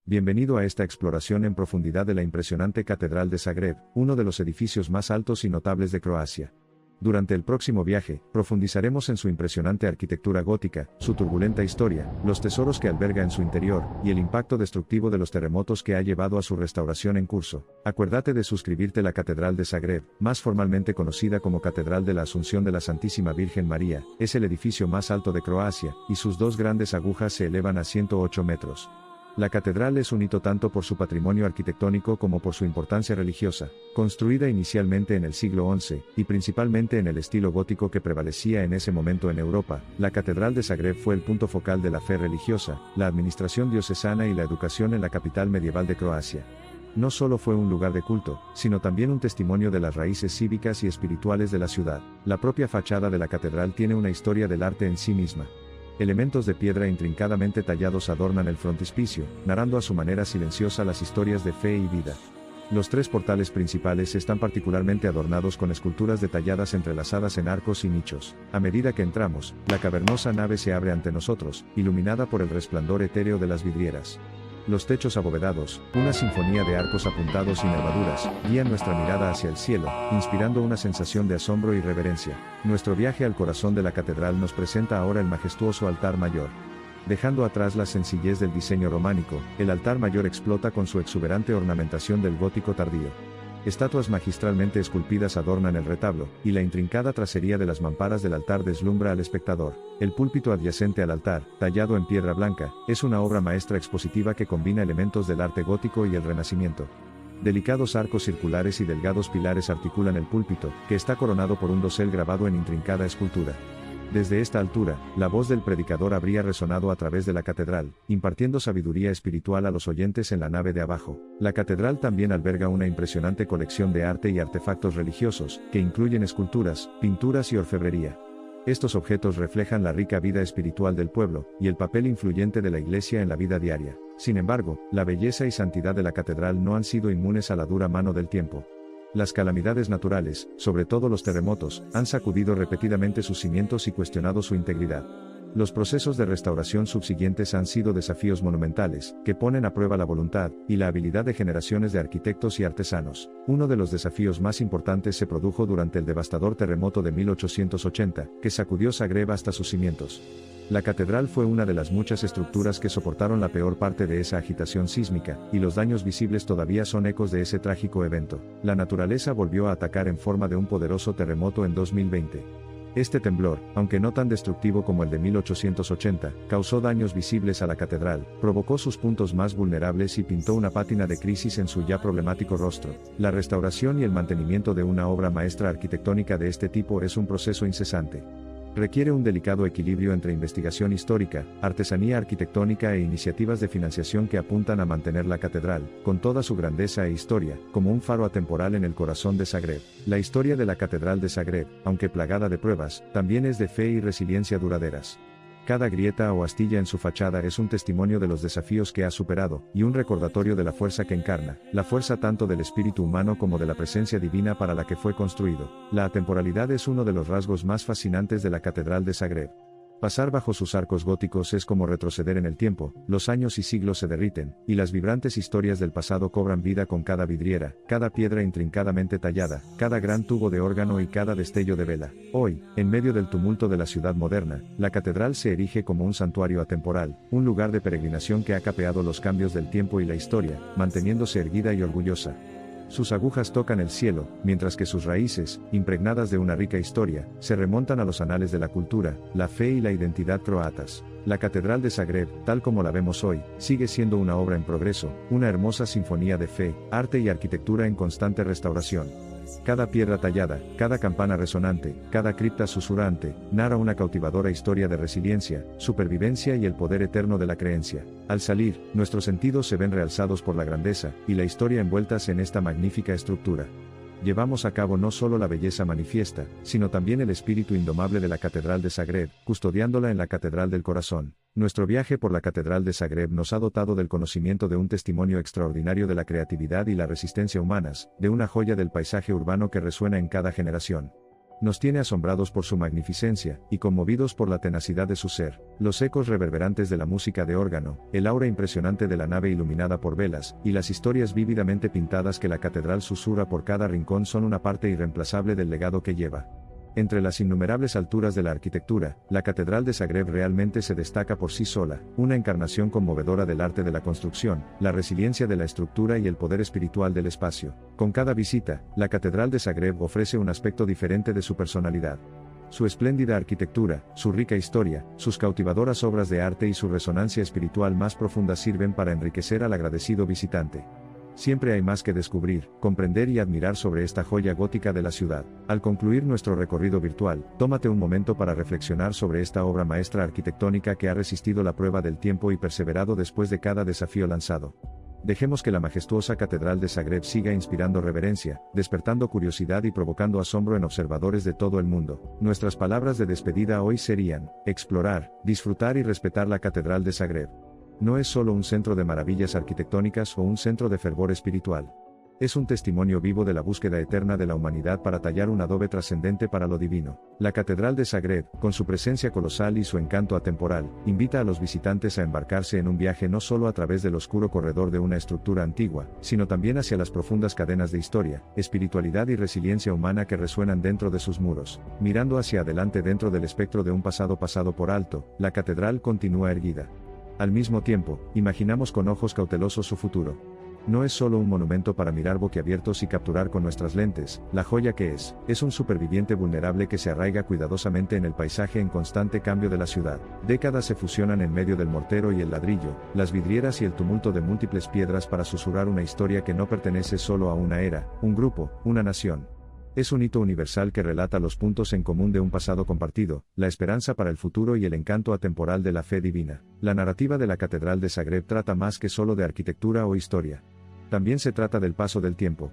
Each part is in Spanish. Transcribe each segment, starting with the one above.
Bienvenido a esta exploración en profundidad de la impresionante Catedral de Zagreb, uno de los edificios más altos y notables de Croacia. Durante el próximo viaje, profundizaremos en su impresionante arquitectura gótica, su turbulenta historia, los tesoros que alberga en su interior, y el impacto destructivo de los terremotos que ha llevado a su restauración en curso. Acuérdate de suscribirte. La Catedral de Zagreb, más formalmente conocida como Catedral de la Asunción de la Santísima Virgen María, es el edificio más alto de Croacia, y sus dos grandes agujas se elevan a 108 metros. La catedral es un hito tanto por su patrimonio arquitectónico como por su importancia religiosa. Construida inicialmente en el siglo XI, y principalmente en el estilo gótico que prevalecía en ese momento en Europa, la Catedral de Zagreb fue el punto focal de la fe religiosa, la administración diocesana y la educación en la capital medieval de Croacia. No solo fue un lugar de culto, sino también un testimonio de las raíces cívicas y espirituales de la ciudad. La propia fachada de la catedral tiene una historia del arte en sí misma. Elementos de piedra intrincadamente tallados adornan el frontispicio, narrando a su manera silenciosa las historias de fe y vida. Los tres portales principales están particularmente adornados con esculturas detalladas entrelazadas en arcos y nichos. A medida que entramos, la cavernosa nave se abre ante nosotros, iluminada por el resplandor etéreo de las vidrieras. Los techos abovedados, una sinfonía de arcos apuntados y nervaduras, guían nuestra mirada hacia el cielo, inspirando una sensación de asombro y reverencia. Nuestro viaje al corazón de la catedral nos presenta ahora el majestuoso altar mayor. Dejando atrás la sencillez del diseño románico, el altar mayor explota con su exuberante ornamentación del gótico tardío. Estatuas magistralmente esculpidas adornan el retablo, y la intrincada tracería de las mamparas del altar deslumbra al espectador. El púlpito adyacente al altar, tallado en piedra blanca, es una obra maestra expositiva que combina elementos del arte gótico y el Renacimiento. Delicados arcos circulares y delgados pilares articulan el púlpito, que está coronado por un dosel grabado en intrincada escultura. Desde esta altura, la voz del predicador habría resonado a través de la catedral, impartiendo sabiduría espiritual a los oyentes en la nave de abajo. La catedral también alberga una impresionante colección de arte y artefactos religiosos, que incluyen esculturas, pinturas y orfebrería. Estos objetos reflejan la rica vida espiritual del pueblo, y el papel influyente de la Iglesia en la vida diaria. Sin embargo, la belleza y santidad de la catedral no han sido inmunes a la dura mano del tiempo. Las calamidades naturales, sobre todo los terremotos, han sacudido repetidamente sus cimientos y cuestionado su integridad. Los procesos de restauración subsiguientes han sido desafíos monumentales, que ponen a prueba la voluntad y la habilidad de generaciones de arquitectos y artesanos. Uno de los desafíos más importantes se produjo durante el devastador terremoto de 1880, que sacudió Zagreb hasta sus cimientos. La catedral fue una de las muchas estructuras que soportaron la peor parte de esa agitación sísmica, y los daños visibles todavía son ecos de ese trágico evento. La naturaleza volvió a atacar en forma de un poderoso terremoto en 2020. Este temblor, aunque no tan destructivo como el de 1880, causó daños visibles a la catedral, provocó sus puntos más vulnerables y pintó una pátina de crisis en su ya problemático rostro. La restauración y el mantenimiento de una obra maestra arquitectónica de este tipo es un proceso incesante. Requiere un delicado equilibrio entre investigación histórica, artesanía arquitectónica e iniciativas de financiación que apuntan a mantener la catedral, con toda su grandeza e historia, como un faro atemporal en el corazón de Zagreb. La historia de la Catedral de Zagreb, aunque plagada de pruebas, también es de fe y resiliencia duraderas. Cada grieta o astilla en su fachada es un testimonio de los desafíos que ha superado, y un recordatorio de la fuerza que encarna, la fuerza tanto del espíritu humano como de la presencia divina para la que fue construido. La atemporalidad es uno de los rasgos más fascinantes de la Catedral de Zagreb. Pasar bajo sus arcos góticos es como retroceder en el tiempo, los años y siglos se derriten, y las vibrantes historias del pasado cobran vida con cada vidriera, cada piedra intrincadamente tallada, cada gran tubo de órgano y cada destello de vela. Hoy, en medio del tumulto de la ciudad moderna, la catedral se erige como un santuario atemporal, un lugar de peregrinación que ha capeado los cambios del tiempo y la historia, manteniéndose erguida y orgullosa. Sus agujas tocan el cielo, mientras que sus raíces, impregnadas de una rica historia, se remontan a los anales de la cultura, la fe y la identidad croatas. La Catedral de Zagreb, tal como la vemos hoy, sigue siendo una obra en progreso, una hermosa sinfonía de fe, arte y arquitectura en constante restauración. Cada piedra tallada, cada campana resonante, cada cripta susurrante, narra una cautivadora historia de resiliencia, supervivencia y el poder eterno de la creencia. Al salir, nuestros sentidos se ven realzados por la grandeza y la historia envueltas en esta magnífica estructura. Llevamos a cabo no solo la belleza manifiesta, sino también el espíritu indomable de la Catedral de Zagreb, custodiándola en la Catedral del Corazón. Nuestro viaje por la Catedral de Zagreb nos ha dotado del conocimiento de un testimonio extraordinario de la creatividad y la resistencia humanas, de una joya del paisaje urbano que resuena en cada generación. Nos tiene asombrados por su magnificencia, y conmovidos por la tenacidad de su ser, los ecos reverberantes de la música de órgano, el aura impresionante de la nave iluminada por velas, y las historias vívidamente pintadas que la catedral susurra por cada rincón son una parte irreemplazable del legado que lleva. Entre las innumerables alturas de la arquitectura, la Catedral de Zagreb realmente se destaca por sí sola, una encarnación conmovedora del arte de la construcción, la resiliencia de la estructura y el poder espiritual del espacio. Con cada visita, la Catedral de Zagreb ofrece un aspecto diferente de su personalidad. Su espléndida arquitectura, su rica historia, sus cautivadoras obras de arte y su resonancia espiritual más profunda sirven para enriquecer al agradecido visitante. Siempre hay más que descubrir, comprender y admirar sobre esta joya gótica de la ciudad. Al concluir nuestro recorrido virtual, tómate un momento para reflexionar sobre esta obra maestra arquitectónica que ha resistido la prueba del tiempo y perseverado después de cada desafío lanzado. Dejemos que la majestuosa Catedral de Zagreb siga inspirando reverencia, despertando curiosidad y provocando asombro en observadores de todo el mundo. Nuestras palabras de despedida hoy serían: explorar, disfrutar y respetar la Catedral de Zagreb. No es solo un centro de maravillas arquitectónicas o un centro de fervor espiritual. Es un testimonio vivo de la búsqueda eterna de la humanidad para tallar un adobe trascendente para lo divino. La Catedral de Zagreb, con su presencia colosal y su encanto atemporal, invita a los visitantes a embarcarse en un viaje no solo a través del oscuro corredor de una estructura antigua, sino también hacia las profundas cadenas de historia, espiritualidad y resiliencia humana que resuenan dentro de sus muros. Mirando hacia adelante dentro del espectro de un pasado pasado por alto, la catedral continúa erguida. Al mismo tiempo, imaginamos con ojos cautelosos su futuro. No es solo un monumento para mirar boquiabiertos y capturar con nuestras lentes, la joya que es un superviviente vulnerable que se arraiga cuidadosamente en el paisaje en constante cambio de la ciudad. Décadas se fusionan en medio del mortero y el ladrillo, las vidrieras y el tumulto de múltiples piedras para susurrar una historia que no pertenece solo a una era, un grupo, una nación. Es un hito universal que relata los puntos en común de un pasado compartido, la esperanza para el futuro y el encanto atemporal de la fe divina. La narrativa de la Catedral de Zagreb trata más que solo de arquitectura o historia. También se trata del paso del tiempo.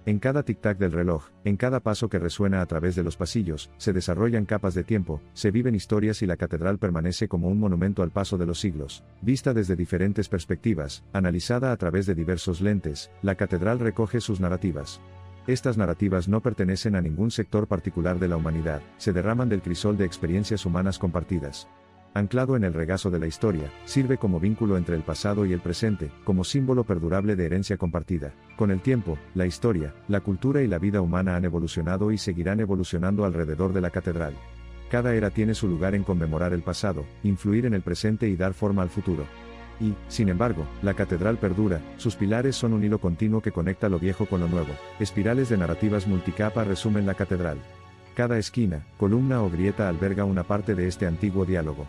En cada tic-tac del reloj, en cada paso que resuena a través de los pasillos, se desarrollan capas de tiempo, se viven historias y la catedral permanece como un monumento al paso de los siglos. Vista desde diferentes perspectivas, analizada a través de diversos lentes, la catedral recoge sus narrativas. Estas narrativas no pertenecen a ningún sector particular de la humanidad, se derraman del crisol de experiencias humanas compartidas. Anclado en el regazo de la historia, sirve como vínculo entre el pasado y el presente, como símbolo perdurable de herencia compartida. Con el tiempo, la historia, la cultura y la vida humana han evolucionado y seguirán evolucionando alrededor de la catedral. Cada era tiene su lugar en conmemorar el pasado, influir en el presente y dar forma al futuro. Y, sin embargo, la catedral perdura, sus pilares son un hilo continuo que conecta lo viejo con lo nuevo. Espirales de narrativas multicapa resumen la catedral. Cada esquina, columna o grieta alberga una parte de este antiguo diálogo.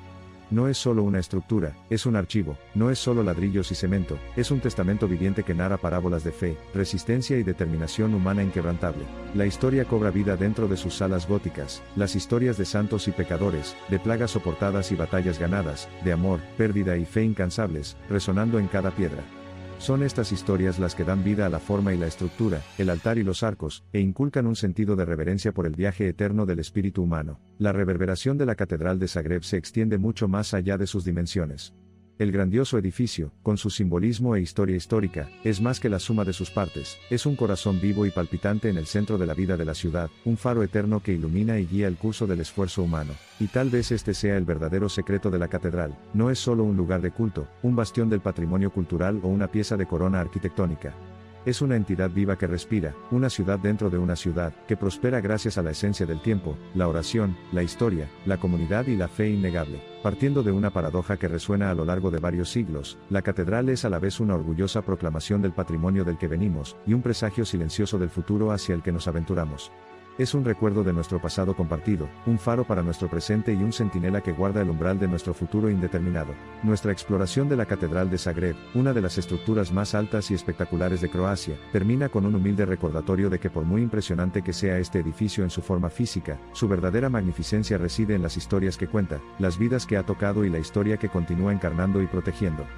No es solo una estructura, es un archivo, no es solo ladrillos y cemento, es un testamento viviente que narra parábolas de fe, resistencia y determinación humana inquebrantable. La historia cobra vida dentro de sus salas góticas, las historias de santos y pecadores, de plagas soportadas y batallas ganadas, de amor, pérdida y fe incansables, resonando en cada piedra. Son estas historias las que dan vida a la forma y la estructura, el altar y los arcos, e inculcan un sentido de reverencia por el viaje eterno del espíritu humano. La reverberación de la Catedral de Zagreb se extiende mucho más allá de sus dimensiones. El grandioso edificio, con su simbolismo e historia histórica, es más que la suma de sus partes, es un corazón vivo y palpitante en el centro de la vida de la ciudad, un faro eterno que ilumina y guía el curso del esfuerzo humano. Y tal vez este sea el verdadero secreto de la catedral, no es solo un lugar de culto, un bastión del patrimonio cultural o una pieza de corona arquitectónica. Es una entidad viva que respira, una ciudad dentro de una ciudad, que prospera gracias a la esencia del tiempo, la oración, la historia, la comunidad y la fe innegable. Partiendo de una paradoja que resuena a lo largo de varios siglos, la catedral es a la vez una orgullosa proclamación del patrimonio del que venimos, y un presagio silencioso del futuro hacia el que nos aventuramos. Es un recuerdo de nuestro pasado compartido, un faro para nuestro presente y un centinela que guarda el umbral de nuestro futuro indeterminado. Nuestra exploración de la Catedral de Zagreb, una de las estructuras más altas y espectaculares de Croacia, termina con un humilde recordatorio de que por muy impresionante que sea este edificio en su forma física, su verdadera magnificencia reside en las historias que cuenta, las vidas que ha tocado y la historia que continúa encarnando y protegiendo.